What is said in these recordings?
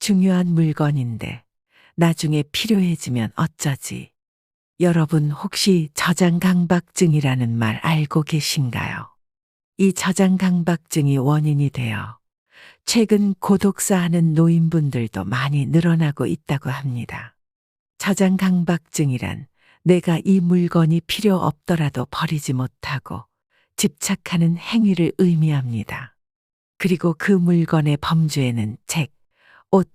중요한 물건인데 나중에 필요해지면 어쩌지? 여러분 혹시 저장강박증이라는 말 알고 계신가요? 이 저장강박증이 원인이 되어 최근 고독사하는 노인분들도 많이 늘어나고 있다고 합니다. 저장강박증이란 내가 이 물건이 필요 없더라도 버리지 못하고 집착하는 행위를 의미합니다. 그리고 그 물건의 범주에는 책, 옷,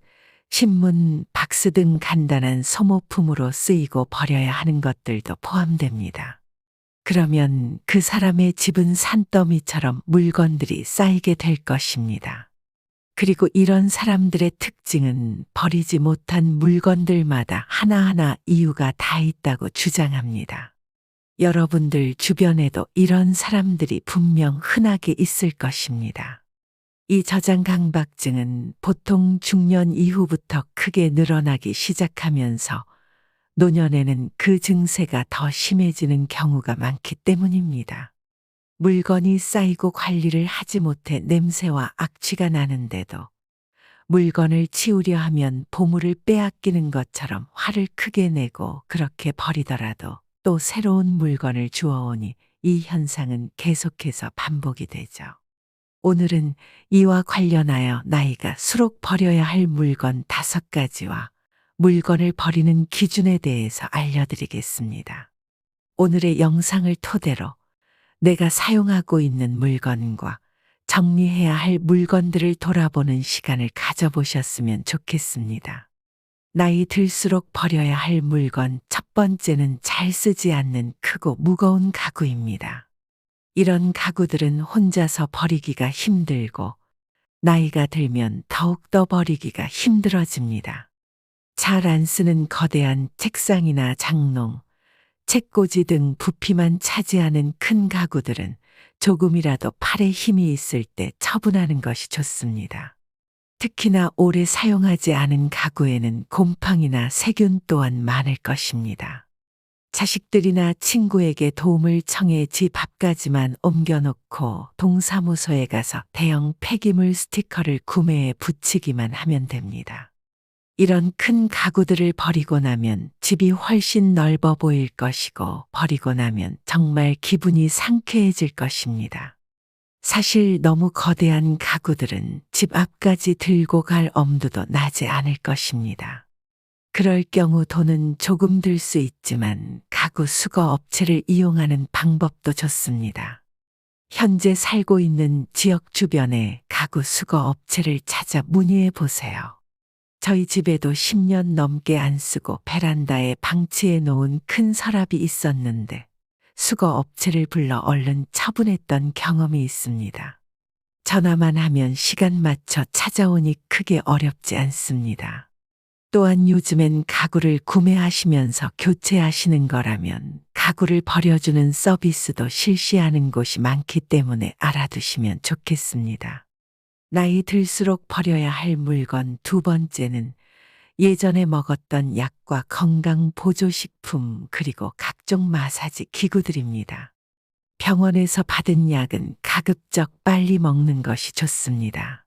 신문, 박스 등 간단한 소모품으로 쓰이고 버려야 하는 것들도 포함됩니다. 그러면 그 사람의 집은 산더미처럼 물건들이 쌓이게 될 것입니다. 그리고 이런 사람들의 특징은 버리지 못한 물건들마다 하나하나 이유가 다 있다고 주장합니다. 여러분들 주변에도 이런 사람들이 분명 흔하게 있을 것입니다. 이 저장강박증은 보통 중년 이후부터 크게 늘어나기 시작하면서 노년에는 그 증세가 더 심해지는 경우가 많기 때문입니다. 물건이 쌓이고 관리를 하지 못해 냄새와 악취가 나는데도 물건을 치우려 하면 보물을 빼앗기는 것처럼 화를 크게 내고 그렇게 버리더라도 또 새로운 물건을 주워오니 이 현상은 계속해서 반복이 되죠. 오늘은 이와 관련하여 나이가 수록 버려야 할 물건 5가지와 물건을 버리는 기준에 대해서 알려드리겠습니다. 오늘의 영상을 토대로 내가 사용하고 있는 물건과 정리해야 할 물건들을 돌아보는 시간을 가져보셨으면 좋겠습니다. 나이 들수록 버려야 할 물건 첫 번째는 잘 쓰지 않는 크고 무거운 가구입니다. 이런 가구들은 혼자서 버리기가 힘들고 나이가 들면 더욱더 버리기가 힘들어집니다. 잘 안 쓰는 거대한 책상이나 장롱, 책꽂이 등 부피만 차지하는 큰 가구들은 조금이라도 팔에 힘이 있을 때 처분하는 것이 좋습니다. 특히나 오래 사용하지 않은 가구에는 곰팡이나 세균 또한 많을 것입니다. 자식들이나 친구에게 도움을 청해 집 앞까지만 옮겨놓고 동사무소에 가서 대형 폐기물 스티커를 구매해 붙이기만 하면 됩니다. 이런 큰 가구들을 버리고 나면 집이 훨씬 넓어 보일 것이고 버리고 나면 정말 기분이 상쾌해질 것입니다. 사실 너무 거대한 가구들은 집 앞까지 들고 갈 엄두도 나지 않을 것입니다. 그럴 경우 돈은 조금 들 수 있지만 가구 수거 업체를 이용하는 방법도 좋습니다. 현재 살고 있는 지역 주변에 가구 수거 업체를 찾아 문의해 보세요. 저희 집에도 10년 넘게 안 쓰고 베란다에 방치해 놓은 큰 서랍이 있었는데 수거 업체를 불러 얼른 처분했던 경험이 있습니다. 전화만 하면 시간 맞춰 찾아오니 크게 어렵지 않습니다. 또한 요즘엔 가구를 구매하시면서 교체하시는 거라면 가구를 버려주는 서비스도 실시하는 곳이 많기 때문에 알아두시면 좋겠습니다. 나이 들수록 버려야 할 물건 2번째는 예전에 먹었던 약과 건강 보조식품 그리고 각종 마사지 기구들입니다. 병원에서 받은 약은 가급적 빨리 먹는 것이 좋습니다.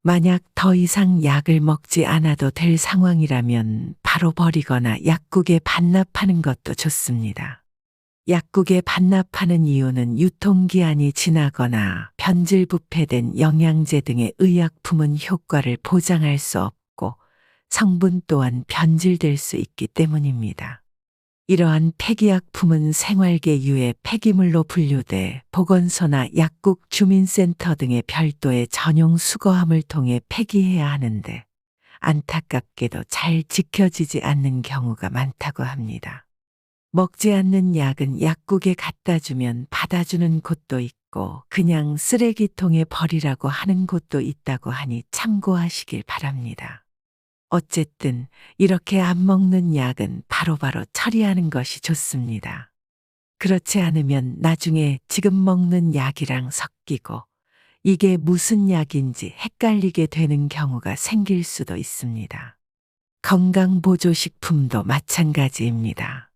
만약 더 이상 약을 먹지 않아도 될 상황이라면 바로 버리거나 약국에 반납하는 것도 좋습니다. 약국에 반납하는 이유는 유통기한이 지나거나 변질 부패된 영양제 등의 의약품은 효과를 보장할 수 없고 성분 또한 변질될 수 있기 때문입니다. 이러한 폐기약품은 생활계유해 폐기물로 분류돼 보건소나 약국 주민센터 등의 별도의 전용 수거함을 통해 폐기해야 하는데 안타깝게도 잘 지켜지지 않는 경우가 많다고 합니다. 먹지 않는 약은 약국에 갖다 주면 받아주는 곳도 있고 그냥 쓰레기통에 버리라고 하는 곳도 있다고 하니 참고하시길 바랍니다. 어쨌든 이렇게 안 먹는 약은 바로바로 처리하는 것이 좋습니다. 그렇지 않으면 나중에 지금 먹는 약이랑 섞이고 이게 무슨 약인지 헷갈리게 되는 경우가 생길 수도 있습니다. 건강보조식품도 마찬가지입니다.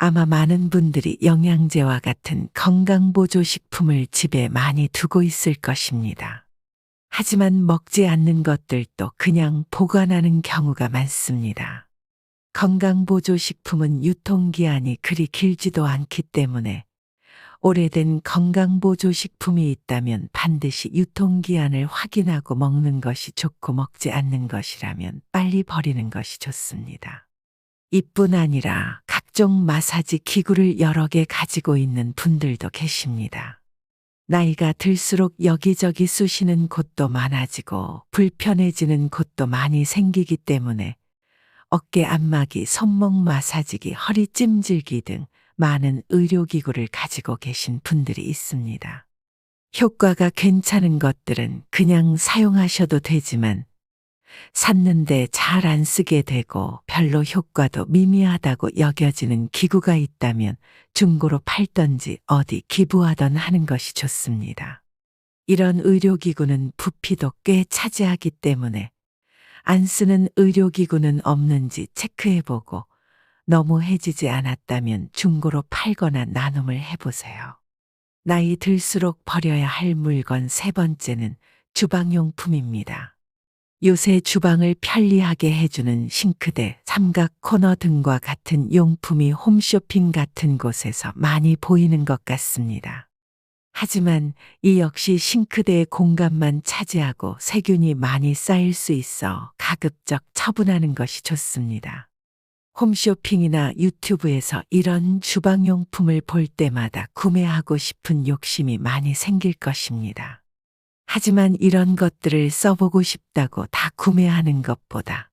아마 많은 분들이 영양제와 같은 건강보조식품을 집에 많이 두고 있을 것입니다. 하지만 먹지 않는 것들도 그냥 보관하는 경우가 많습니다. 건강보조식품은 유통기한이 그리 길지도 않기 때문에 오래된 건강보조식품이 있다면 반드시 유통기한을 확인하고 먹는 것이 좋고, 먹지 않는 것이라면 빨리 버리는 것이 좋습니다. 이뿐 아니라 각종 마사지 기구를 여러 개 가지고 있는 분들도 계십니다. 나이가 들수록 여기저기 쑤시는 곳도 많아지고 불편해지는 곳도 많이 생기기 때문에 어깨 안마기, 손목 마사지기, 허리 찜질기 등 많은 의료기구를 가지고 계신 분들이 있습니다. 효과가 괜찮은 것들은 그냥 사용하셔도 되지만 샀는데 잘 안 쓰게 되고 별로 효과도 미미하다고 여겨지는 기구가 있다면 중고로 팔던지 어디 기부하던 하는 것이 좋습니다. 이런 의료기구는 부피도 꽤 차지하기 때문에 안 쓰는 의료기구는 없는지 체크해보고 너무 해지지 않았다면 중고로 팔거나 나눔을 해보세요. 나이 들수록 버려야 할 물건 세 번째는 주방용품입니다. 요새 주방을 편리하게 해주는 싱크대, 삼각 코너 등과 같은 용품이 홈쇼핑 같은 곳에서 많이 보이는 것 같습니다. 하지만 이 역시 싱크대의 공간만 차지하고 세균이 많이 쌓일 수 있어 가급적 처분하는 것이 좋습니다. 홈쇼핑이나 유튜브에서 이런 주방용품을 볼 때마다 구매하고 싶은 욕심이 많이 생길 것입니다. 하지만 이런 것들을 써보고 싶다고 다 구매하는 것보다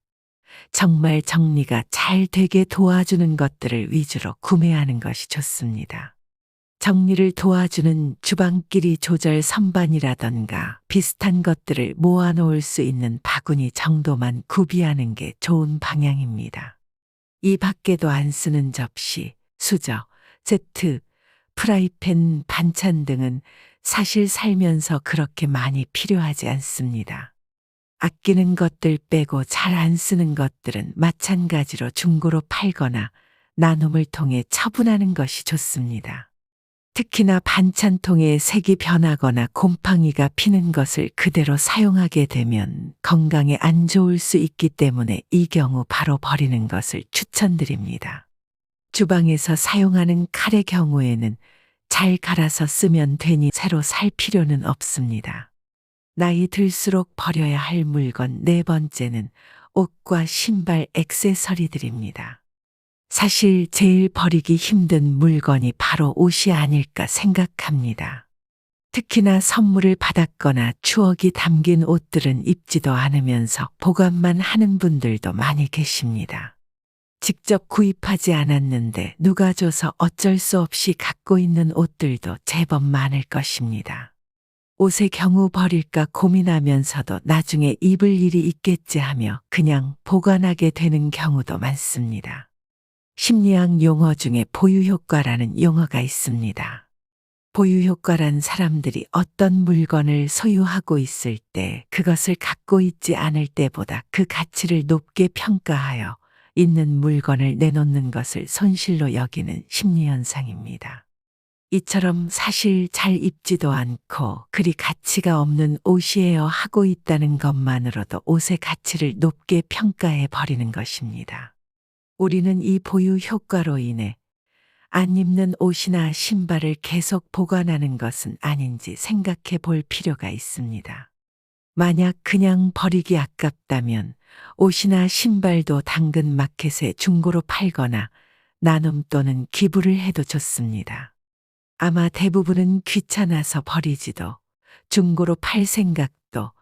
정말 정리가 잘 되게 도와주는 것들을 위주로 구매하는 것이 좋습니다. 정리를 도와주는 주방끼리 조절 선반이라던가 비슷한 것들을 모아놓을 수 있는 바구니 정도만 구비하는 게 좋은 방향입니다. 이 밖에도 안 쓰는 접시, 수저, 세트, 프라이팬, 반찬 등은 사실 살면서 그렇게 많이 필요하지 않습니다. 아끼는 것들 빼고 잘 안 쓰는 것들은 마찬가지로 중고로 팔거나 나눔을 통해 처분하는 것이 좋습니다. 특히나 반찬통에 색이 변하거나 곰팡이가 피는 것을 그대로 사용하게 되면 건강에 안 좋을 수 있기 때문에 이 경우 바로 버리는 것을 추천드립니다. 주방에서 사용하는 칼의 경우에는 잘 갈아서 쓰면 되니 새로 살 필요는 없습니다. 나이 들수록 버려야 할 물건 네 번째는 옷과 신발, 액세서리들입니다. 사실 제일 버리기 힘든 물건이 바로 옷이 아닐까 생각합니다. 특히나 선물을 받았거나 추억이 담긴 옷들은 입지도 않으면서 보관만 하는 분들도 많이 계십니다. 직접 구입하지 않았는데 누가 줘서 어쩔 수 없이 갖고 있는 옷들도 제법 많을 것입니다. 옷의 경우 버릴까 고민하면서도 나중에 입을 일이 있겠지 하며 그냥 보관하게 되는 경우도 많습니다. 심리학 용어 중에 보유효과라는 용어가 있습니다. 보유효과란 사람들이 어떤 물건을 소유하고 있을 때 그것을 갖고 있지 않을 때보다 그 가치를 높게 평가하여 있는 물건을 내놓는 것을 손실로 여기는 심리현상입니다. 이처럼 사실 잘 입지도 않고 그리 가치가 없는 옷이에요 하고 있다는 것만으로도 옷의 가치를 높게 평가해 버리는 것입니다. 우리는 이 보유 효과로 인해 안 입는 옷이나 신발을 계속 보관하는 것은 아닌지 생각해 볼 필요가 있습니다. 만약 그냥 버리기 아깝다면 옷이나 신발도 당근 마켓에 중고로 팔거나 나눔 또는 기부를 해도 좋습니다. 아마 대부분은 귀찮아서 버리지도, 중고로 팔 생각도,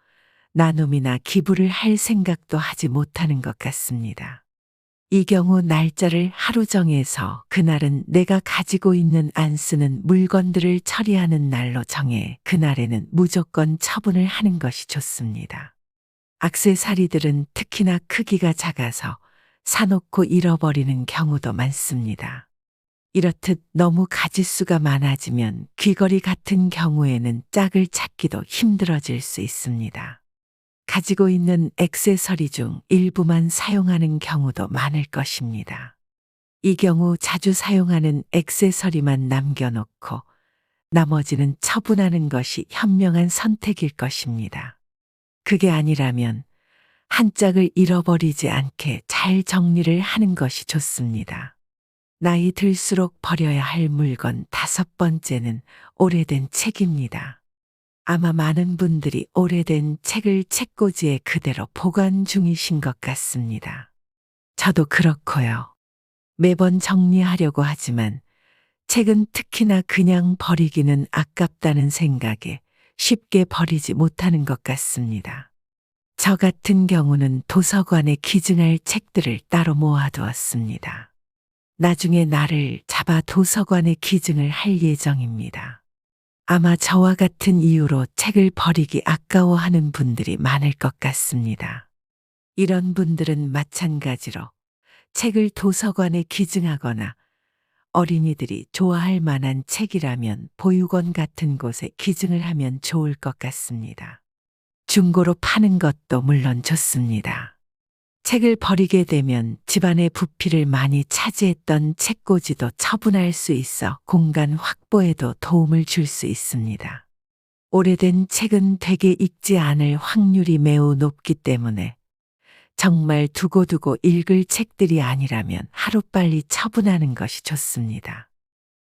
나눔이나 기부를 할 생각도 하지 못하는 것 같습니다. 이 경우 날짜를 하루 정해서 그날은 내가 가지고 있는 안 쓰는 물건들을 처리하는 날로 정해 그날에는 무조건 처분을 하는 것이 좋습니다. 액세서리들은 특히나 크기가 작아서 사놓고 잃어버리는 경우도 많습니다. 이렇듯 너무 가짓수가 많아지면 귀걸이 같은 경우에는 짝을 찾기도 힘들어질 수 있습니다. 가지고 있는 액세서리 중 일부만 사용하는 경우도 많을 것입니다. 이 경우 자주 사용하는 액세서리만 남겨놓고 나머지는 처분하는 것이 현명한 선택일 것입니다. 그게 아니라면 한 짝을 잃어버리지 않게 잘 정리를 하는 것이 좋습니다. 나이 들수록 버려야 할 물건 5번째는 오래된 책입니다. 아마 많은 분들이 오래된 책을 책꽂이에 그대로 보관 중이신 것 같습니다. 저도 그렇고요. 매번 정리하려고 하지만 책은 특히나 그냥 버리기는 아깝다는 생각에 쉽게 버리지 못하는 것 같습니다. 저 같은 경우는 도서관에 기증할 책들을 따로 모아두었습니다. 나중에 날을 잡아 도서관에 기증을 할 예정입니다. 아마 저와 같은 이유로 책을 버리기 아까워하는 분들이 많을 것 같습니다. 이런 분들은 마찬가지로 책을 도서관에 기증하거나 어린이들이 좋아할 만한 책이라면 보육원 같은 곳에 기증을 하면 좋을 것 같습니다. 중고로 파는 것도 물론 좋습니다. 책을 버리게 되면 집안의 부피를 많이 차지했던 책꽂이도 처분할 수 있어 공간 확보에도 도움을 줄 수 있습니다. 오래된 책은 되게 읽지 않을 확률이 매우 높기 때문에 정말 두고두고 읽을 책들이 아니라면 하루빨리 처분하는 것이 좋습니다.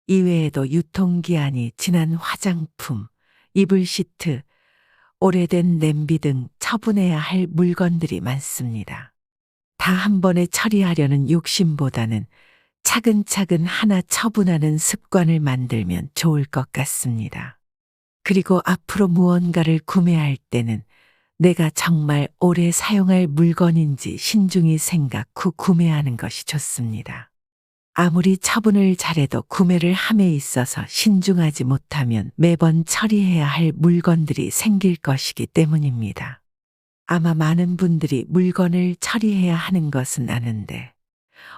이외에도 유통기한이 지난 화장품, 이불 시트, 오래된 냄비 등 처분해야 할 물건들이 많습니다. 다 한 번에 처리하려는 욕심보다는 차근차근 하나 처분하는 습관을 만들면 좋을 것 같습니다. 그리고 앞으로 무언가를 구매할 때는 내가 정말 오래 사용할 물건인지 신중히 생각 후 구매하는 것이 좋습니다. 아무리 처분을 잘해도 구매를 함에 있어서 신중하지 못하면 매번 처리해야 할 물건들이 생길 것이기 때문입니다. 아마 많은 분들이 물건을 처리해야 하는 것은 아는데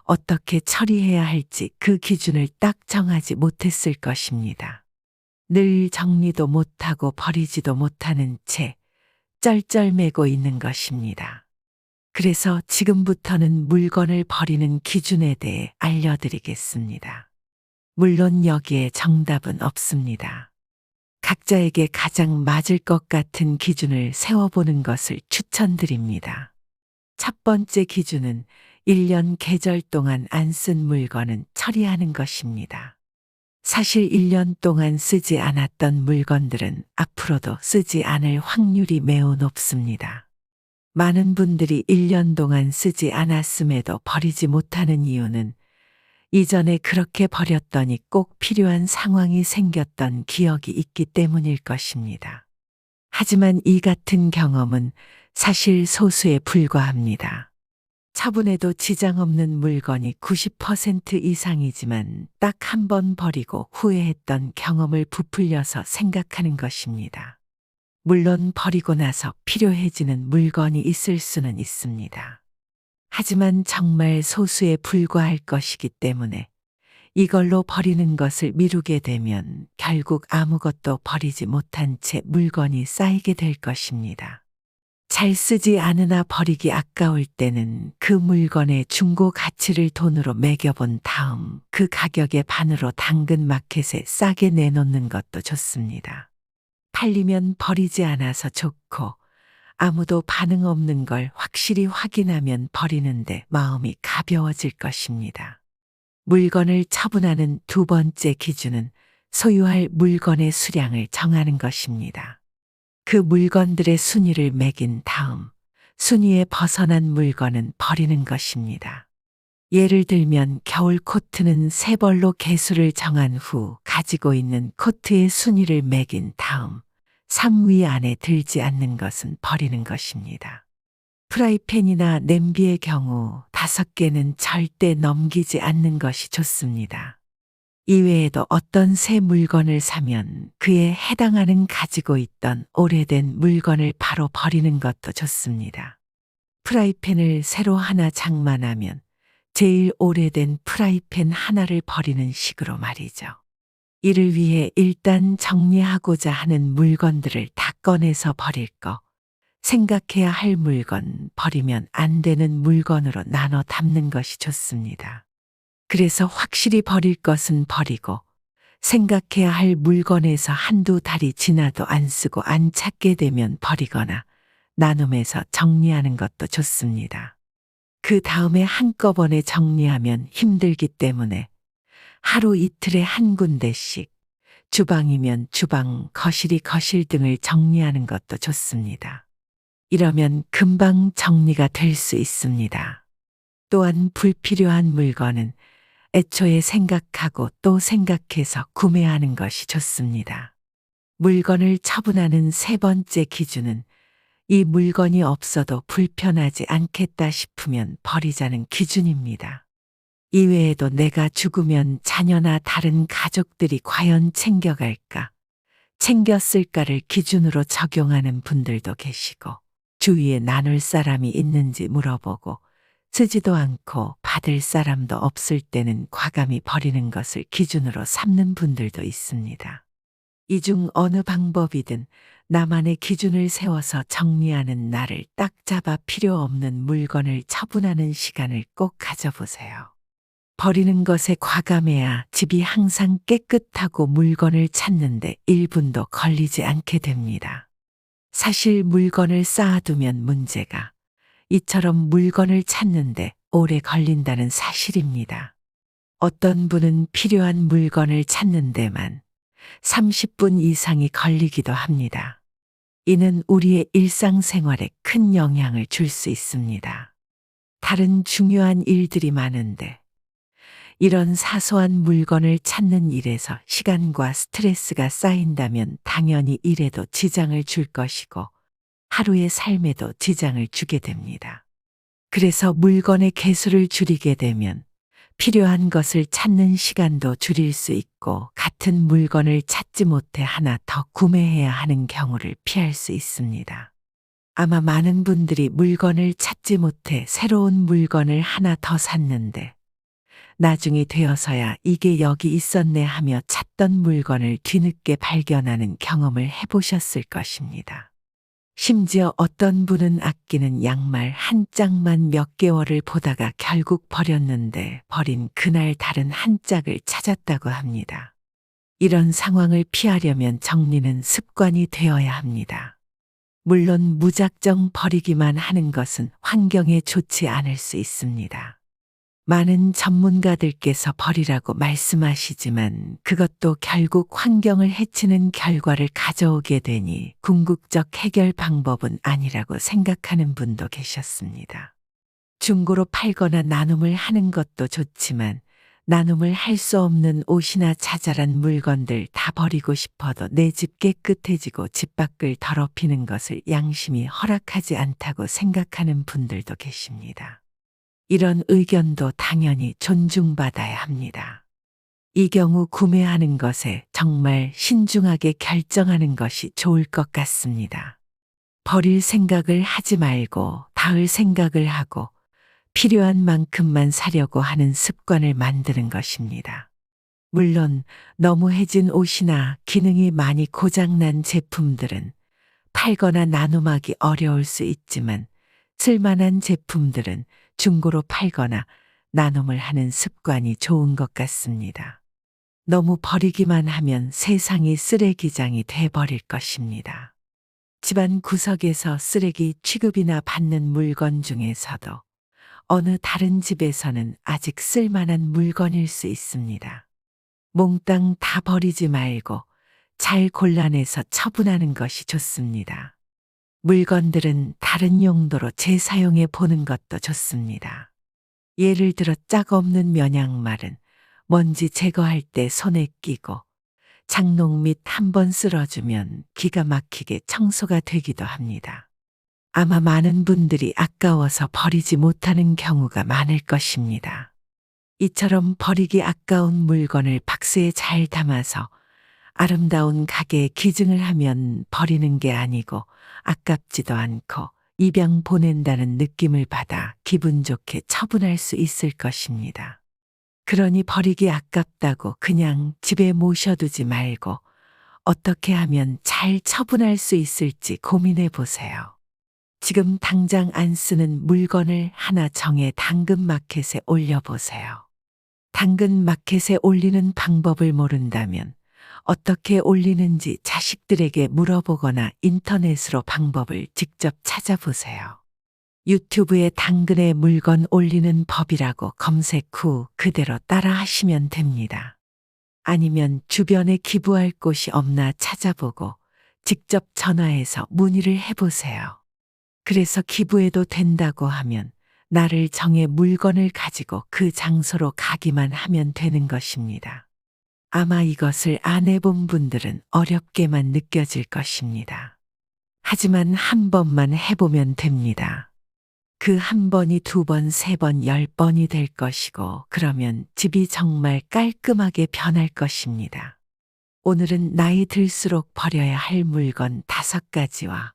어떻게 처리해야 할지 그 기준을 딱 정하지 못했을 것입니다. 늘 정리도 못하고 버리지도 못하는 채 쩔쩔매고 있는 것입니다. 그래서 지금부터는 물건을 버리는 기준에 대해 알려드리겠습니다. 물론 여기에 정답은 없습니다. 각자에게 가장 맞을 것 같은 기준을 세워보는 것을 추천드립니다. 첫 번째 기준은 1년 계절 동안 안 쓴 물건은 처리하는 것입니다. 사실 1년 동안 쓰지 않았던 물건들은 앞으로도 쓰지 않을 확률이 매우 높습니다. 많은 분들이 1년 동안 쓰지 않았음에도 버리지 못하는 이유는 이전에 그렇게 버렸더니 꼭 필요한 상황이 생겼던 기억이 있기 때문일 것입니다. 하지만 이 같은 경험은 사실 소수에 불과합니다. 처분해도 지장 없는 물건이 90% 이상이지만 딱 한 번 버리고 후회했던 경험을 부풀려서 생각하는 것입니다. 물론 버리고 나서 필요해지는 물건이 있을 수는 있습니다. 하지만 정말 소수에 불과할 것이기 때문에 이걸로 버리는 것을 미루게 되면 결국 아무것도 버리지 못한 채 물건이 쌓이게 될 것입니다. 잘 쓰지 않으나 버리기 아까울 때는 그 물건의 중고 가치를 돈으로 매겨본 다음 그 가격의 반으로 당근 마켓에 싸게 내놓는 것도 좋습니다. 팔리면 버리지 않아서 좋고 아무도 반응 없는 걸 확실히 확인하면 버리는데 마음이 가벼워질 것입니다. 물건을 처분하는 두 번째 기준은 소유할 물건의 수량을 정하는 것입니다. 그 물건들의 순위를 매긴 다음 순위에 벗어난 물건은 버리는 것입니다. 예를 들면 겨울 코트는 3벌로 개수를 정한 후 가지고 있는 코트의 순위를 매긴 다음 3위 안에 들지 않는 것은 버리는 것입니다. 프라이팬이나 냄비의 경우 5개는 절대 넘기지 않는 것이 좋습니다. 이외에도 어떤 새 물건을 사면 그에 해당하는 가지고 있던 오래된 물건을 바로 버리는 것도 좋습니다. 프라이팬을 새로 하나 장만하면 제일 오래된 프라이팬 하나를 버리는 식으로 말이죠. 이를 위해 일단 정리하고자 하는 물건들을 다 꺼내서 버릴 거, 생각해야 할 물건, 버리면 안 되는 물건으로 나눠 담는 것이 좋습니다. 그래서 확실히 버릴 것은 버리고 생각해야 할 물건에서 한두 달이 지나도 안 쓰고 안 찾게 되면 버리거나 나눔해서 정리하는 것도 좋습니다. 그 다음에 한꺼번에 정리하면 힘들기 때문에 하루 이틀에 한 군데씩 주방이면 주방, 거실이 거실 등을 정리하는 것도 좋습니다. 이러면 금방 정리가 될 수 있습니다. 또한 불필요한 물건은 애초에 생각하고 또 생각해서 구매하는 것이 좋습니다. 물건을 처분하는 세 번째 기준은 이 물건이 없어도 불편하지 않겠다 싶으면 버리자는 기준입니다. 이외에도 내가 죽으면 자녀나 다른 가족들이 과연 챙겨갈까, 챙겼을까를 기준으로 적용하는 분들도 계시고, 주위에 나눌 사람이 있는지 물어보고 쓰지도 않고 받을 사람도 없을 때는 과감히 버리는 것을 기준으로 삼는 분들도 있습니다. 이 중 어느 방법이든 나만의 기준을 세워서 정리하는 날을 딱 잡아 필요 없는 물건을 처분하는 시간을 꼭 가져보세요. 버리는 것에 과감해야 집이 항상 깨끗하고 물건을 찾는데 1분도 걸리지 않게 됩니다. 사실 물건을 쌓아두면 문제가 이처럼 물건을 찾는데 오래 걸린다는 사실입니다. 어떤 분은 필요한 물건을 찾는 데만 30분 이상이 걸리기도 합니다. 이는 우리의 일상생활에 큰 영향을 줄 수 있습니다. 다른 중요한 일들이 많은데 이런 사소한 물건을 찾는 일에서 시간과 스트레스가 쌓인다면 당연히 일에도 지장을 줄 것이고 하루의 삶에도 지장을 주게 됩니다. 그래서 물건의 개수를 줄이게 되면 필요한 것을 찾는 시간도 줄일 수 있고 같은 물건을 찾지 못해 하나 더 구매해야 하는 경우를 피할 수 있습니다. 아마 많은 분들이 물건을 찾지 못해 새로운 물건을 하나 더 샀는데 나중이 되어서야 이게 여기 있었네 하며 찾던 물건을 뒤늦게 발견하는 경험을 해보셨을 것입니다. 심지어 어떤 분은 아끼는 양말 한 짝만 몇 개월을 보다가 결국 버렸는데 버린 그날 다른 한 짝을 찾았다고 합니다. 이런 상황을 피하려면 정리는 습관이 되어야 합니다. 물론 무작정 버리기만 하는 것은 환경에 좋지 않을 수 있습니다. 많은 전문가들께서 버리라고 말씀하시지만 그것도 결국 환경을 해치는 결과를 가져오게 되니 궁극적 해결 방법은 아니라고 생각하는 분도 계셨습니다. 중고로 팔거나 나눔을 하는 것도 좋지만 나눔을 할 수 없는 옷이나 자잘한 물건들 다 버리고 싶어도 내 집 깨끗해지고 집 밖을 더럽히는 것을 양심이 허락하지 않다고 생각하는 분들도 계십니다. 이런 의견도 당연히 존중받아야 합니다. 이 경우 구매하는 것에 정말 신중하게 결정하는 것이 좋을 것 같습니다. 버릴 생각을 하지 말고 닿을 생각을 하고 필요한 만큼만 사려고 하는 습관을 만드는 것입니다. 물론 너무 해진 옷이나 기능이 많이 고장난 제품들은 팔거나 나눔하기 어려울 수 있지만 쓸만한 제품들은 중고로 팔거나 나눔을 하는 습관이 좋은 것 같습니다. 너무 버리기만 하면 세상이 쓰레기장이 돼버릴 것입니다. 집안 구석에서 쓰레기 취급이나 받는 물건 중에서도 어느 다른 집에서는 아직 쓸만한 물건일 수 있습니다. 몽땅 다 버리지 말고 잘 골라내서 처분하는 것이 좋습니다. 물건들은 다른 용도로 재사용해 보는 것도 좋습니다. 예를 들어 짝 없는 면양말은 먼지 제거할 때 손에 끼고 장롱 밑 한번 쓸어주면 기가 막히게 청소가 되기도 합니다. 아마 많은 분들이 아까워서 버리지 못하는 경우가 많을 것입니다. 이처럼 버리기 아까운 물건을 박스에 잘 담아서 아름다운 가게에 기증을 하면 버리는 게 아니고 아깝지도 않고 입양 보낸다는 느낌을 받아 기분 좋게 처분할 수 있을 것입니다. 그러니 버리기 아깝다고 그냥 집에 모셔두지 말고 어떻게 하면 잘 처분할 수 있을지 고민해 보세요. 지금 당장 안 쓰는 물건을 하나 정해 당근마켓에 올려보세요. 당근 마켓에 올리는 방법을 모른다면 어떻게 올리는지 자식들에게 물어보거나 인터넷으로 방법을 직접 찾아보세요. 유튜브에 당근에 물건 올리는 법이라고 검색 후 그대로 따라 하시면 됩니다. 아니면 주변에 기부할 곳이 없나 찾아보고 직접 전화해서 문의를 해보세요. 그래서 기부해도 된다고 하면 날을 정해 물건을 가지고 그 장소로 가기만 하면 되는 것입니다. 아마 이것을 안 해본 분들은 어렵게만 느껴질 것입니다. 하지만 한 번만 해보면 됩니다. 그 한 번이 2번, 3번, 10번이 될 것이고 그러면 집이 정말 깔끔하게 변할 것입니다. 오늘은 나이 들수록 버려야 할 물건 5가지와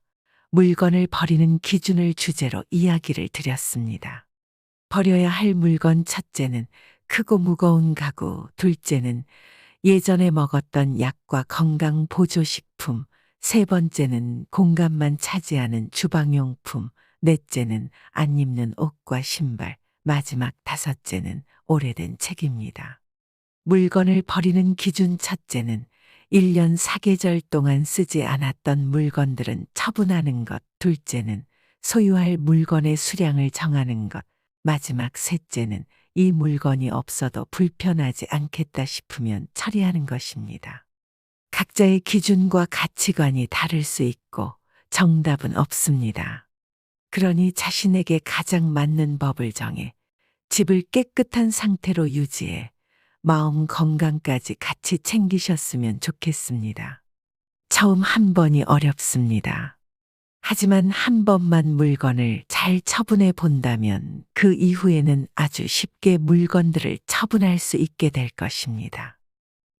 물건을 버리는 기준을 주제로 이야기를 드렸습니다. 버려야 할 물건 첫째는 크고 무거운 가구, 둘째는 예전에 먹었던 약과 건강 보조식품, 3번째는 공간만 차지하는 주방용품, 넷째는 안 입는 옷과 신발, 마지막 5째는 오래된 책입니다. 물건을 버리는 기준 첫째는 1년 4계절 동안 쓰지 않았던 물건들은 처분하는 것, 둘째는 소유할 물건의 수량을 정하는 것, 마지막 셋째는 이 물건이 없어도 불편하지 않겠다 싶으면 처리하는 것입니다. 각자의 기준과 가치관이 다를 수 있고 정답은 없습니다. 그러니 자신에게 가장 맞는 법을 정해 집을 깨끗한 상태로 유지해 마음 건강까지 같이 챙기셨으면 좋겠습니다. 처음 한 번이 어렵습니다. 하지만 한 번만 물건을 잘 처분해 본다면 그 이후에는 아주 쉽게 물건들을 처분할 수 있게 될 것입니다.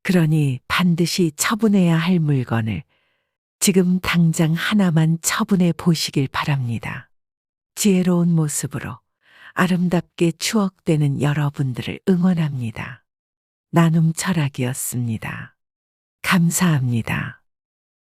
그러니 반드시 처분해야 할 물건을 지금 당장 하나만 처분해 보시길 바랍니다. 지혜로운 모습으로 아름답게 추억되는 여러분들을 응원합니다. 나눔 철학이었습니다. 감사합니다.